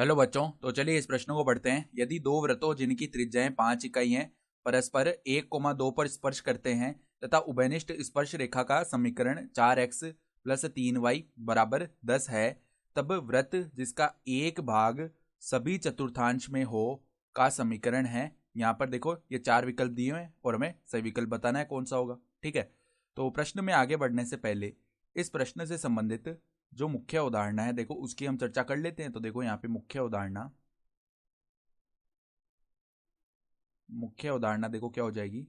Hello बच्चों, तो चलिए इस प्रश्न को पढ़ते हैं। यदि दो वृत्तों जिनकी त्रिज्याएं 5 इकाई हैं परस्पर 1,2 पर स्पर्श करते हैं तथा उभयनिष्ठ स्पर्श रेखा का समीकरण 4x + 3y = 10 है, तब वृत्त जिसका एक भाग सभी चतुर्थांश में हो का समीकरण है। यहाँ पर देखो ये 4 विकल्प दिए हुए हैं और हमें सही विकल्प बताना है कौन सा होगा। ठीक है, तो प्रश्न में आगे बढ़ने से पहले इस प्रश्न से संबंधित जो मुख्य उदाहरणा है देखो उसकी हम चर्चा कर लेते हैं। तो देखो यहाँ पे मुख्य उदाहरणा देखो क्या हो जाएगी।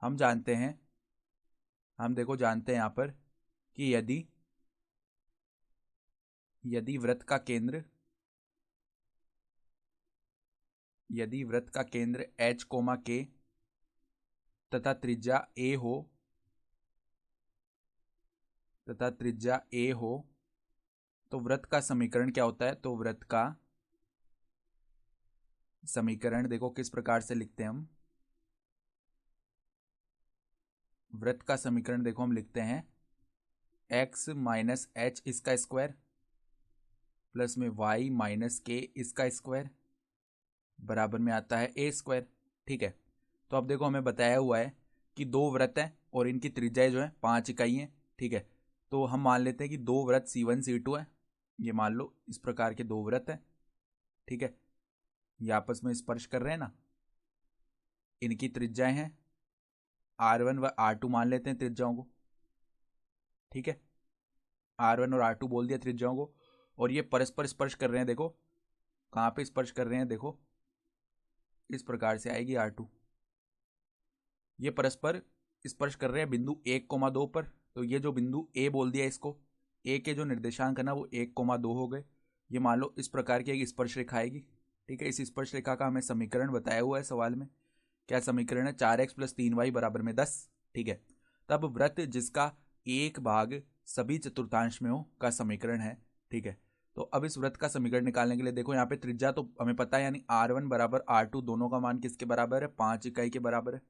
हम जानते हैं यहाँ पर कि यदि वृत्त का केंद्र h, k तथा त्रिज्या a हो तो वृत्त का समीकरण क्या होता है। तो वृत्त का समीकरण देखो किस प्रकार से लिखते हैं हम। वृत्त का समीकरण देखो हम लिखते हैं x - h इसका स्क्वायर प्लस में y - k इसका स्क्वायर बराबर में आता है a स्क्वायर। ठीक है, तो अब देखो हमें बताया हुआ है कि दो वृत्त हैं और इनकी त्रिज्याएं जो है 5 इकाई हैं। ठीक है, तो हम मान लेते हैं कि दो वृत्त C1 C2 है। ये मान लो इस प्रकार के दो वृत्त हैं। ठीक है, ये आपस में स्पर्श कर रहे हैं ना। इनकी त्रिज्याएं हैं R1 व R2 मान लेते हैं त्रिज्याओं को। ठीक है, R1 और R2 बोल दिया त्रिज्याओं को, और ये परस्पर स्पर्श कर रहे हैं। देखो कहाँ पे स्पर्श कर रहे हैं, देखो इस प्रकार से आएगी R2। ये परस्पर स्पर्श कर रहे हैं बिंदु 1,2 पर। तो ये जो बिंदु A बोल दिया इसको, A के जो निर्देशांक है ना वो 1,2 हो गए। ये मान लो इस प्रकार की एक स्पर्श रेखा आएगी। ठीक है, इस स्पर्श रेखा का हमें समीकरण बताया हुआ है सवाल में। क्या समीकरण है, 4x + 3y = 10। ठीक है, तब वृत्त जिसका एक भाग सभी चतुर्थांश में हो का समीकरण है। ठीक है, तो अब इस वृत्त का समीकरण निकालने के लिए देखो यहाँ पे त्रिज्या तो हमें पता है, यानी R1 = R2 दोनों का मान किसके बराबर है, 5 इकाई के बराबर है।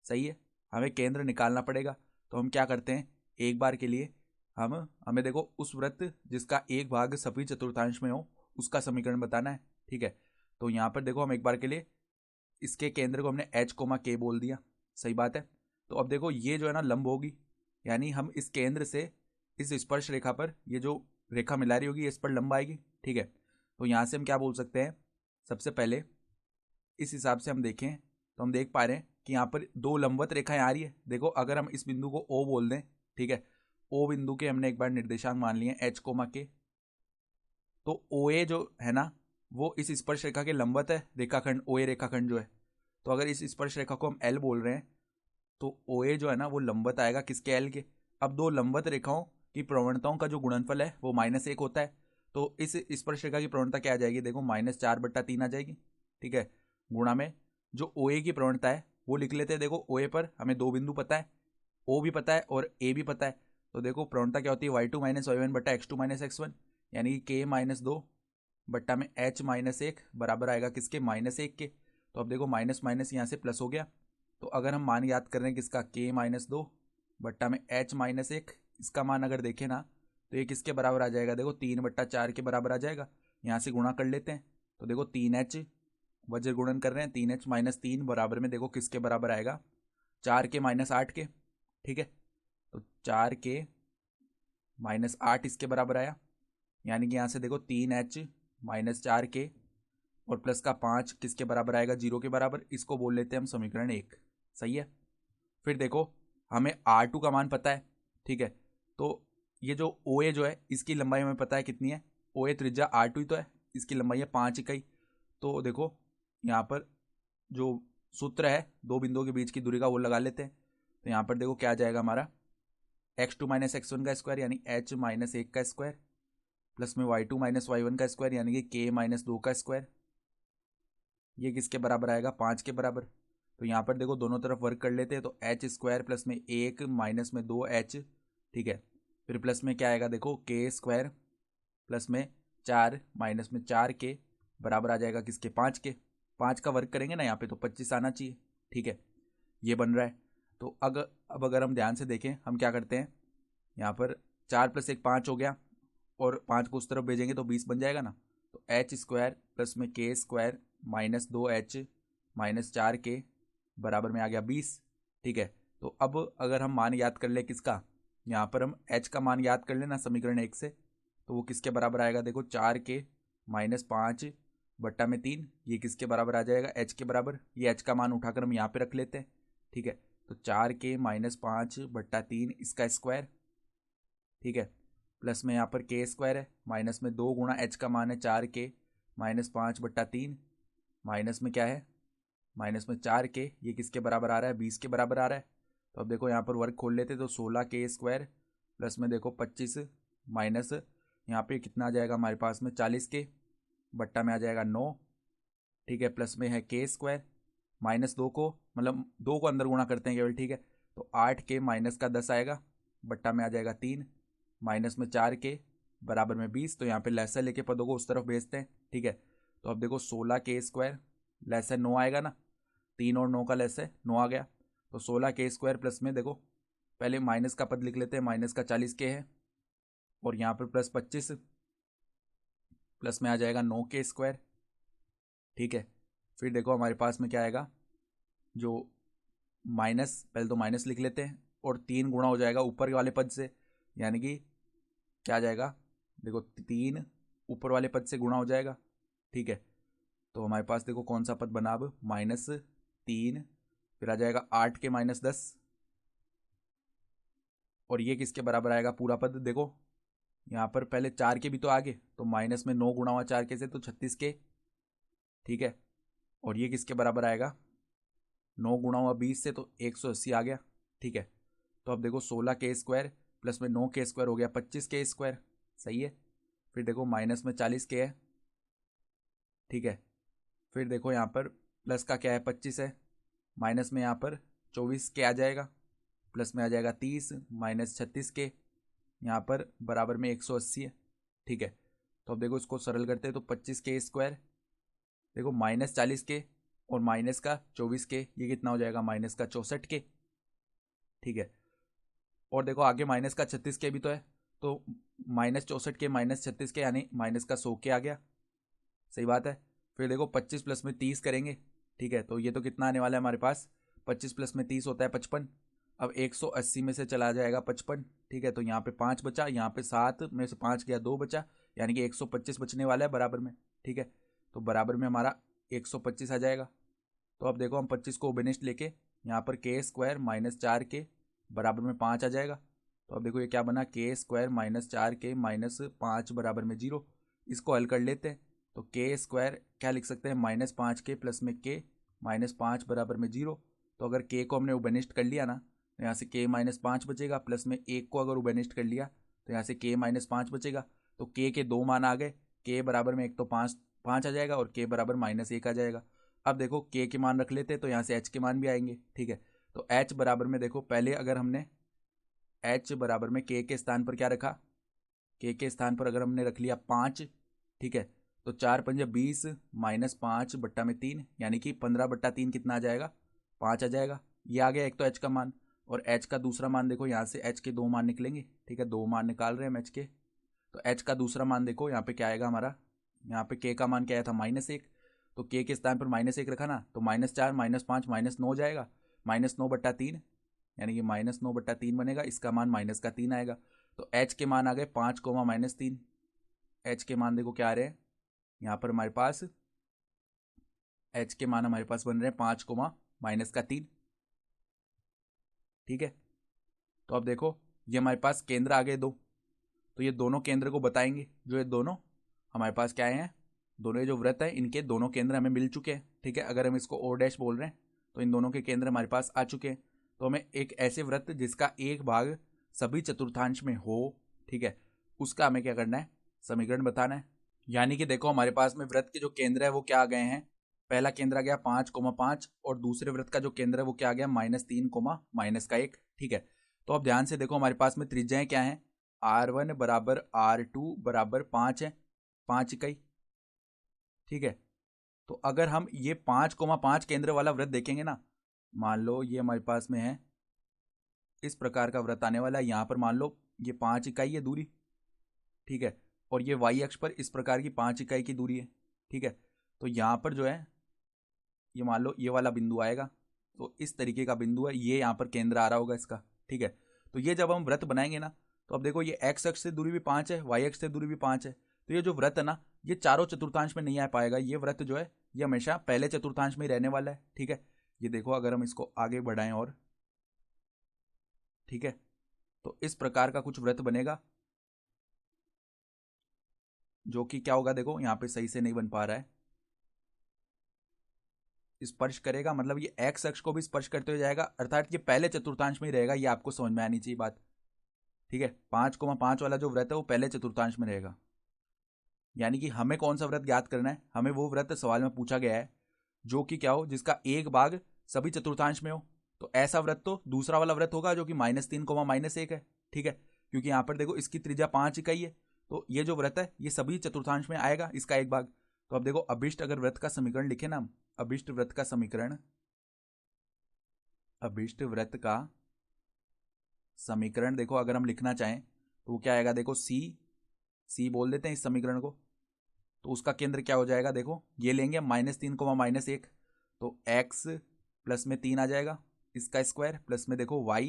सही है, हमें केंद्र निकालना पड़ेगा। तो हम क्या करते हैं, एक बार के लिए हमें देखो उस वृत्त जिसका एक भाग सभी चतुर्थांश में हो उसका समीकरण बताना है। ठीक है, तो यहाँ पर देखो हम एक बार के लिए इसके केंद्र को हमने h, k बोल दिया। सही बात है, तो अब देखो ये जो है ना लंब होगी, यानी हम इस केंद्र से इस स्पर्श रेखा पर ये जो रेखा मिला रही होगी इस पर लंब आएगी। ठीक है, तो यहाँ से हम क्या बोल सकते हैं, सबसे पहले इस हिसाब से हम देखें तो हम देख पा रहे हैं कि यहाँ पर दो लंबवत रेखाएं आ रही है। देखो अगर हम इस बिंदु को O बोल दें, ठीक है, O बिंदु के हमने एक बार निर्देशांक मान लिए h, k, तो OA जो है ना वो इस स्पर्श रेखा के लंबवत है रेखाखंड, OA रेखाखंड जो है। तो अगर इस स्पर्श रेखा को हम L बोल रहे हैं तो OA जो है ना वो लंबवत आएगा किसके, L के। अब दो लंबवत रेखाओं की प्रवणताओं का जो गुणनफल है वो -1 होता है। तो इस स्पर्श रेखा की प्रवणता क्या आ जाएगी, देखो -4/3 आ जाएगी। ठीक है, गुणा में जो OA की प्रवणता है वो लिख लेते हैं। देखो OA पर हमें दो बिंदु पता है, O भी पता है और A भी पता है। तो देखो प्रवणता क्या होती है, y2 - y1 / x2 - x1, यानी कि k -2 में h -1 बराबर आएगा किसके, -1 के। तो अब देखो माइनस माइनस यहाँ से प्लस हो गया। तो अगर हम मान याद कर रहे हैं किसका, k -2 में h -1, इसका मान अगर देखें ना तो ये किसके बराबर आ जाएगा, देखो 3/4 के बराबर आ जाएगा। यहाँ से गुणा कर लेते हैं तो देखो 3h वज्र गुणन कर रहे हैं, 3h - 3 बराबर में देखो किसके बराबर आएगा, 4k - 8 के। ठीक है, तो 4k - 8 इसके बराबर आया, यानी कि यहाँ से देखो 3h - 4k और प्लस का 5 किसके बराबर आएगा, 0 के बराबर। इसको बोल लेते हैं हम समीकरण 1। सही है, फिर देखो हमें R2 का मान पता है। ठीक है, तो ये जो OA जो है इसकी लंबाई हमें पता है कितनी है, OA त्रिज्या R2 ही तो है, इसकी लंबाई है 5 इकाई। तो देखो यहाँ पर जो सूत्र है दो बिंदुओं के बीच की दूरी का वो लगा लेते हैं। तो यहाँ पर देखो क्या आ जाएगा हमारा, x2 - x1 का स्क्वायर यानी h - 1 का स्क्वायर प्लस में y2 - y1 का स्क्वायर यानी कि k - 2 का स्क्वायर। ये किसके बराबर आएगा, 5 के बराबर। तो यहाँ पर देखो दोनों तरफ वर्क कर लेते हैं, तो h² प्लस में 1 माइनस में 2h। ठीक है, फिर प्लस में क्या आएगा, देखो k² प्लस में 4 माइनस में 4k बराबर आ जाएगा किसके, 5 के। 5 का वर्क करेंगे ना यहाँ पे तो 25 आना चाहिए। ठीक है, ये बन रहा है। तो अब अगर हम ध्यान से देखें हम क्या करते हैं, यहाँ पर 4 + 1 5 हो गया, और 5 को उस तरफ भेजेंगे तो 20 बन जाएगा ना। तो एच स्क्वायर प्लस में के square minus 2h minus 4k बराबर में आ गया 20। ठीक है, तो अब अगर हम मान याद कर ले किसका, यहाँ पर हम h का मान याद कर लेना समीकरण 1 से, तो वो किसके बराबर आएगा, देखो 4k माइनस 5 बट्टा में 3, ये किसके बराबर आ जाएगा, h के बराबर। ये h का मान उठाकर हम यहाँ पे रख लेते हैं। ठीक है, तो 4k माइनस 5 बट्टा 3 इसका स्क्वायर, ठीक है, प्लस में यहाँ पर k स्क्वायर है, माइनस में 2 गुणा h का मान है 4k माइनस 5 बट्टा 3, माइनस में क्या है, माइनस में 4k, ये किसके बराबर आ रहा है, 20 के बराबर आ रहा है। तो अब देखो यहाँ पर वर्ग खोल लेते, तो 16k स्क्वायर प्लस में देखो 25 माइनस यहाँ पे कितना आ जाएगा हमारे पास में 40k बट्टा में आ जाएगा 9। ठीक है, प्लस में है k स्क्वायर माइनस 2 को, मतलब 2 को अंदर गुणा करते हैं केवल। ठीक है, तो 8k माइनस का 10 आएगा बट्टा में आ जाएगा 3 माइनस में 4k बराबर में 20। तो यहाँ पे लेसा लेके पदों को उस तरफ भेजते हैं। ठीक है, तो अब देखो 16k स्क्वायर लेस है 9 आएगा ना, 3 और 9 का लेस है 9 आ गया, तो 16k स्क्वायर प्लस में देखो पहले माइनस का पद लिख लेते हैं, माइनस का 40k है और यहाँ पर प्लस 25 प्लस में आ जाएगा 9k स्क्वायर। ठीक है, फिर देखो हमारे पास में क्या आएगा, जो माइनस, पहले तो माइनस लिख लेते हैं और 3 गुणा हो जाएगा ऊपर वाले पद से, यानी कि क्या आ जाएगा, देखो 3 ऊपर वाले पद से गुणा हो जाएगा। ठीक है, तो हमारे पास देखो कौन सा पद बना अब, -3, फिर आ जाएगा 8k माइनस 10 और ये किसके बराबर आएगा पूरा पद, देखो यहाँ पर पहले 4k भी तो आगे, तो माइनस में 9 गुणा हुआ 4k से तो 36k। ठीक है, और ये किसके बराबर आएगा, 9 गुणा हुआ 20 से तो 180 आ गया। ठीक है, तो अब देखो 16k स्क्वायर प्लस में 9k स्क्वायर हो गया 25k स्क्वायर, सही है। फिर देखो माइनस में 40k है। ठीक है, फिर देखो यहाँ पर प्लस का क्या है 25 है, माइनस में यहाँ पर 24k आ जाएगा, प्लस में आ जाएगा 30 माइनस 36k, यहाँ पर बराबर में 180 है। ठीक है, तो अब देखो इसको सरल करते हैं, तो 25k स्क्वायर, देखो माइनस 40k और माइनस का 24k, ये कितना हो जाएगा, माइनस का 64k। ठीक है, और देखो आगे माइनस का 36k भी तो है, तो माइनस 64k माइनस 36k यानी माइनस का 100k आ गया, सही बात है। फिर देखो 25 प्लस में 30 करेंगे। ठीक है, तो ये तो कितना आने वाला है हमारे पास, 25 प्लस में 30 होता है 55। अब 180 में से चला जाएगा 55। ठीक है, तो यहाँ पे 5 बचा, यहाँ पे 7 में से 5 गया 2 बचा, यानी कि 125 बचने वाला है बराबर में। ठीक है, तो बराबर में हमारा 125 आ जाएगा। तो अब देखो हम 25 को ओबेनिस्ट लेके यहाँ पर k स्क्वायर माइनस 4k बराबर में 5 आ जाएगा। तो अब देखो ये क्या बना, k square minus 4k minus 5 बराबर में 0। इसको हल कर लेते हैं, तो k स्क्वायर क्या लिख सकते हैं, -5k प्लस में k माइनस 5 बराबर में 0। तो अगर k को हमने ओबेनिस्ट कर लिया ना, तो यहाँ से k माइनस 5 बचेगा, प्लस में 1 को अगर ओबेनिस्ट कर लिया तो यहाँ से k माइनस 5 बचेगा। तो k के 2 मान आ गए, k बराबर में एक तो 5 आ जाएगा और k बराबर -1 आ जाएगा। अब देखो k के मान रख लेते हैं, तो यहाँ से h के मान भी आएंगे। ठीक है, तो h बराबर में देखो पहले अगर हमने h बराबर में k के स्थान पर क्या रखा, k के स्थान पर अगर हमने रख लिया 5, ठीक है, तो 4 पंजे 20 माइनस 5 बट्टा में 3, यानी कि 15 बट्टा 3 कितना आ जाएगा, 5 आ जाएगा। ये आ गया एक तो h का मान, और h का दूसरा मान देखो, यहाँ से h के 2 मान निकलेंगे। ठीक है, 2 मान निकाल रहे हैं हम h के, तो h का दूसरा मान देखो यहाँ पे क्या आएगा हमारा, यहाँ पे k का मान क्या आया था -1, तो k के स्थान पर -1 रखा ना, तो -4 -5 -9 जाएगा, -9 बट्टा 3, यानी कि -9 बट्टा 3 बनेगा, इसका मान -3 आएगा। तो h के मान आ गए 5 -3, h के मान देखो क्या आ रहे हैं यहाँ पर हमारे पास, h के मान हमारे पास बन रहे हैं 5 -3। ठीक है, तो अब देखो ये हमारे पास केंद्र आ गए 2, तो ये दोनों केंद्र को बताएंगे, जो ये दोनों हमारे पास क्या हैं, दोनों जो वृत्त हैं इनके दोनों केंद्र हमें मिल चुके हैं। ठीक है, अगर हम इसको ओ डैश बोल रहे हैं तो इन दोनों के केंद्र हमारे पास आ चुके हैं। तो हमें एक ऐसे वृत्त जिसका एक भाग सभी चतुर्थांश में हो, ठीक है, उसका हमें क्या करना है, समीकरण बताना है। यानी कि देखो हमारे पास में वृत्त के जो केंद्र है वो क्या आ गए हैं, पहला केंद्र आ गया 5,5 और दूसरे वृत्त का जो केंद्र है वो क्या आ गया -3,-1। ठीक है, तो अब ध्यान से देखो हमारे पास में त्रिज्याएं क्या हैं, R1 बराबर R2 बराबर 5 है, 5 इकाई। ठीक है, तो अगर हम ये 5,5 केंद्र वाला वृत्त देखेंगे ना, मान लो ये हमारे पास में है, इस प्रकार का वृत्त आने वाला है, यहाँ पर मान लो ये 5 इकाई है दूरी। ठीक है, और ये वाई अक्ष पर इस प्रकार की 5 इकाई की दूरी है, ठीक है। तो यहाँ पर जो है ये मान लो ये वाला बिंदु आएगा, तो इस तरीके का बिंदु है, ये यहाँ पर केंद्र आ रहा होगा इसका, ठीक है। तो ये जब हम वृत्त बनाएंगे ना, तो अब देखो ये एक्स अक्ष से दूरी भी 5 है, वाई अक्ष से दूरी भी 5 है, तो ये जो वृत्त है ना ये चारों चतुर्थांश में नहीं आ पाएगा। ये वृत्त जो है ये हमेशा पहले चतुर्थांश में ही रहने वाला है, ठीक है। ये देखो अगर हम इसको आगे बढ़ाएं और, ठीक है, तो इस प्रकार का कुछ वृत्त बनेगा जो कि क्या होगा, देखो यहाँ पे सही से नहीं बन पा रहा है, स्पर्श करेगा, मतलब ये एक्स अक्ष को भी स्पर्श करते हुए जाएगा, अर्थात ये पहले चतुर्थांश में ही रहेगा। ये आपको समझ में आनी चाहिए बात, ठीक है। 5,5 वाला जो वृत्त है वो पहले चतुर्थांश में रहेगा। यानी कि हमें कौन सा वृत्त ज्ञात करना है, हमें वो वृत्त सवाल में पूछा गया है जो कि क्या हो, जिसका एक भाग सभी चतुर्थांश में हो। तो ऐसा वृत्त तो दूसरा वाला वृत्त होगा जो कि -3,-1 है, ठीक है। क्योंकि यहाँ पर देखो इसकी त्रिज्या 5 इकाई है, तो ये जो वृत्त है ये सभी चतुर्थांश में आएगा, इसका एक भाग। तो अब देखो अभिष्ट अगर वृत्त का समीकरण लिखे ना, अभिष्ट वृत्त का समीकरण, अभिष्ट वृत्त का समीकरण देखो अगर हम लिखना चाहें तो वो क्या आएगा, देखो सी बोल देते हैं इस समीकरण को। तो उसका केंद्र क्या हो जाएगा, देखो ये लेंगे -3,-1, तो x प्लस में 3 आ जाएगा इसका स्क्वायर, प्लस में देखो y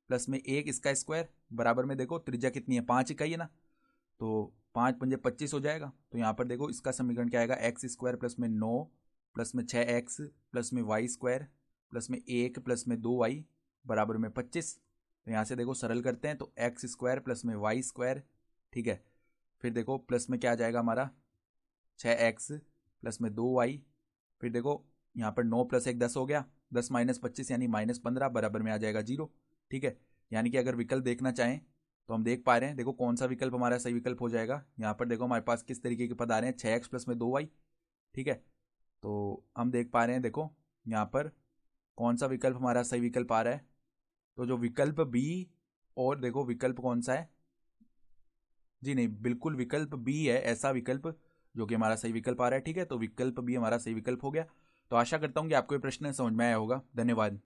प्लस में 1 इसका स्क्वायर, बराबर में देखो त्रिज्या कितनी है, 5 इकाई है ना, तो 5 पंजे 25 हो जाएगा। तो यहाँ पर देखो इसका समीकरण क्या आएगा, एक्स स्क्वायर प्लस में 9 प्लस में 6x प्लस में y स्क्वायर प्लस में 1 प्लस में 2y बराबर में 25। तो यहाँ से देखो सरल करते हैं तो एक्स स्क्वायर प्लस में y स्क्वायर, ठीक है। फिर देखो प्लस में क्या आ जाएगा हमारा 6x प्लस में 2y, फिर देखो यहाँ पर 9 + 1 10 हो गया, 10 - 25 यानी -15 बराबर में आ जाएगा 0, ठीक है। यानी कि अगर विकल्प देखना चाहें तो हम देख पा रहे हैं, देखो कौन सा विकल्प हमारा सही विकल्प हो जाएगा। यहाँ पर देखो हमारे पास किस तरीके के पद आ रहे हैं, 6x प्लस में 2y, ठीक है। तो हम देख पा रहे हैं देखो यहाँ पर कौन सा विकल्प हमारा सही विकल्प आ रहा है। तो जो विकल्प बी, और देखो विकल्प कौन सा है, जी नहीं, बिल्कुल विकल्प बी है ऐसा विकल्प जो कि हमारा सही विकल्प आ रहा है, ठीक है। तो विकल्प बी हमारा सही विकल्प हो गया। तो आशा करता हूँ कि आपको ये प्रश्न समझ में आया होगा। धन्यवाद।